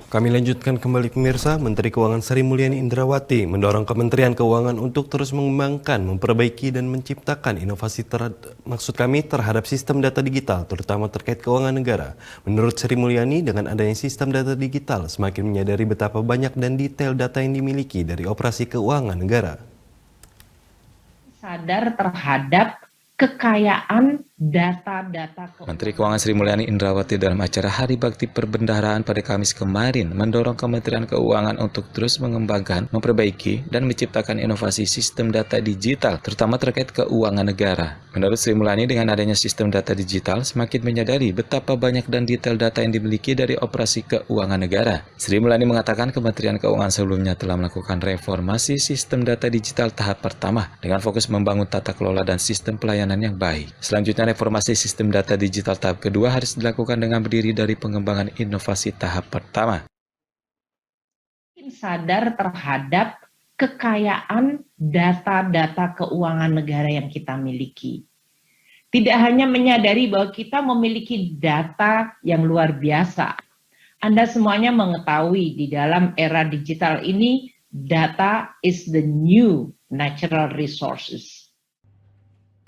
Kami lanjutkan kembali pemirsa, Menteri Keuangan Sri Mulyani Indrawati mendorong Kementerian Keuangan untuk terus mengembangkan, memperbaiki dan menciptakan inovasi terhadap sistem data digital, terutama terkait keuangan negara. Menurut Sri Mulyani, dengan adanya sistem data digital, semakin menyadari betapa banyak dan detail data yang dimiliki dari operasi keuangan negara. Sadar terhadap kekayaan data-data keuangan. Menteri Keuangan Sri Mulyani Indrawati dalam acara Hari Bakti Perbendaharaan pada Kamis kemarin mendorong Kementerian Keuangan untuk terus mengembangkan, memperbaiki, dan menciptakan inovasi sistem data digital, terutama terkait keuangan negara. Menurut Sri Mulyani, dengan adanya sistem data digital, semakin menyadari betapa banyak dan detail data yang dimiliki dari operasi keuangan negara. Sri Mulyani mengatakan Kementerian Keuangan sebelumnya telah melakukan reformasi sistem data digital tahap pertama dengan fokus membangun tata kelola dan sistem pelayanan yang baik. Selanjutnya, reformasi sistem data digital tahap kedua harus dilakukan dengan berdiri dari pengembangan inovasi tahap pertama. Sadar terhadap kekayaan data-data keuangan negara yang kita miliki. Tidak hanya menyadari bahwa kita memiliki data yang luar biasa. Anda semuanya mengetahui di dalam era digital ini, data is the new natural resources.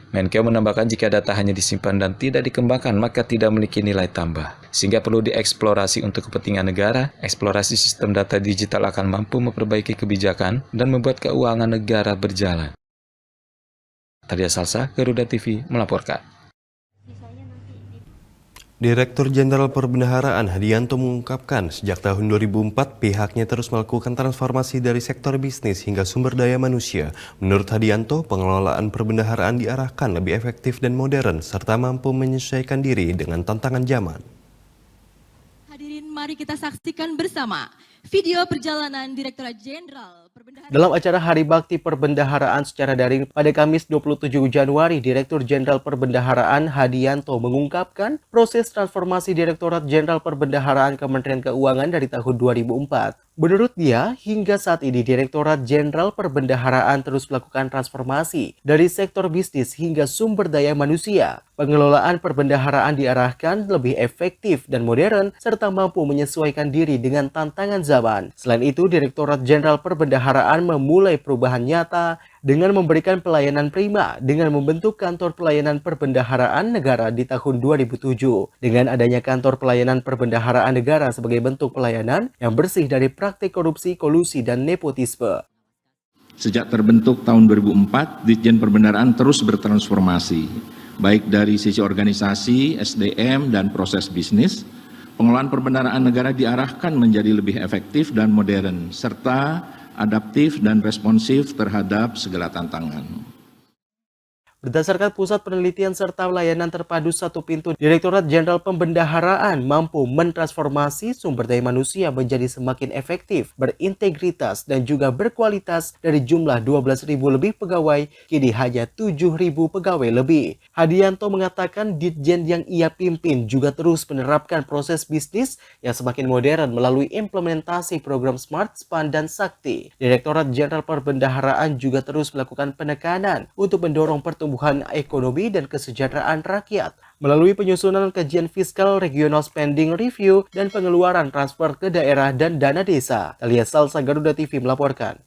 Menkeu menambahkan jika data hanya disimpan dan tidak dikembangkan maka tidak memiliki nilai tambah. Sehingga perlu dieksplorasi untuk kepentingan negara, eksplorasi sistem data digital akan mampu memperbaiki kebijakan dan membuat keuangan negara berjalan. Tadya Salsa, Garuda TV melaporkan. Direktur Jenderal Perbendaharaan Hadianto mengungkapkan sejak tahun 2004 pihaknya terus melakukan transformasi dari sektor bisnis hingga sumber daya manusia. Menurut Hadianto, pengelolaan perbendaharaan diarahkan lebih efektif dan modern serta mampu menyesuaikan diri dengan tantangan zaman. Hadirin, mari kita saksikan bersama video perjalanan Direktorat Jenderal Perbendaharaan. Dalam acara Hari Bakti Perbendaharaan secara daring pada Kamis 27 Januari, Direktur Jenderal Perbendaharaan Hadianto mengungkapkan proses transformasi Direktorat Jenderal Perbendaharaan Kementerian Keuangan dari tahun 2004. Menurut dia, hingga saat ini Direktorat Jenderal Perbendaharaan terus melakukan transformasi dari sektor bisnis hingga sumber daya manusia. Pengelolaan perbendaharaan diarahkan lebih efektif dan modern serta mampu menyesuaikan diri dengan tantangan zaman. Selain itu, Direktorat Jenderal Perbendaharaan memulai perubahan nyata dengan memberikan pelayanan prima dengan membentuk kantor pelayanan perbendaharaan negara di tahun 2007. Dengan adanya kantor pelayanan perbendaharaan negara sebagai bentuk pelayanan yang bersih dari praktik korupsi, kolusi, dan nepotisme. Sejak terbentuk tahun 2004, Ditjen Perbendaharaan terus bertransformasi, baik dari sisi organisasi, SDM, dan proses bisnis. Pengelolaan perbendaharaan negara diarahkan menjadi lebih efektif dan modern, serta adaptif dan responsif terhadap segala tantangan. Berdasarkan Pusat Penelitian serta Layanan Terpadu Satu Pintu, Direktorat Jenderal Pembendaharaan mampu mentransformasi sumber daya manusia menjadi semakin efektif, berintegritas, dan juga berkualitas. Dari jumlah 12.000 lebih pegawai, kini hanya 7.000 pegawai lebih. Hadianto mengatakan Ditjen yang ia pimpin juga terus menerapkan proses bisnis yang semakin modern melalui implementasi program Smart, Span, dan Sakti. Direktorat Jenderal Perbendaharaan juga terus melakukan penekanan untuk mendorong pertumbuhan ekonomi dan kesejahteraan rakyat melalui penyusunan kajian fiskal, regional spending review, dan pengeluaran transfer ke daerah dan dana desa. Tadya Salsa, Garuda TV melaporkan.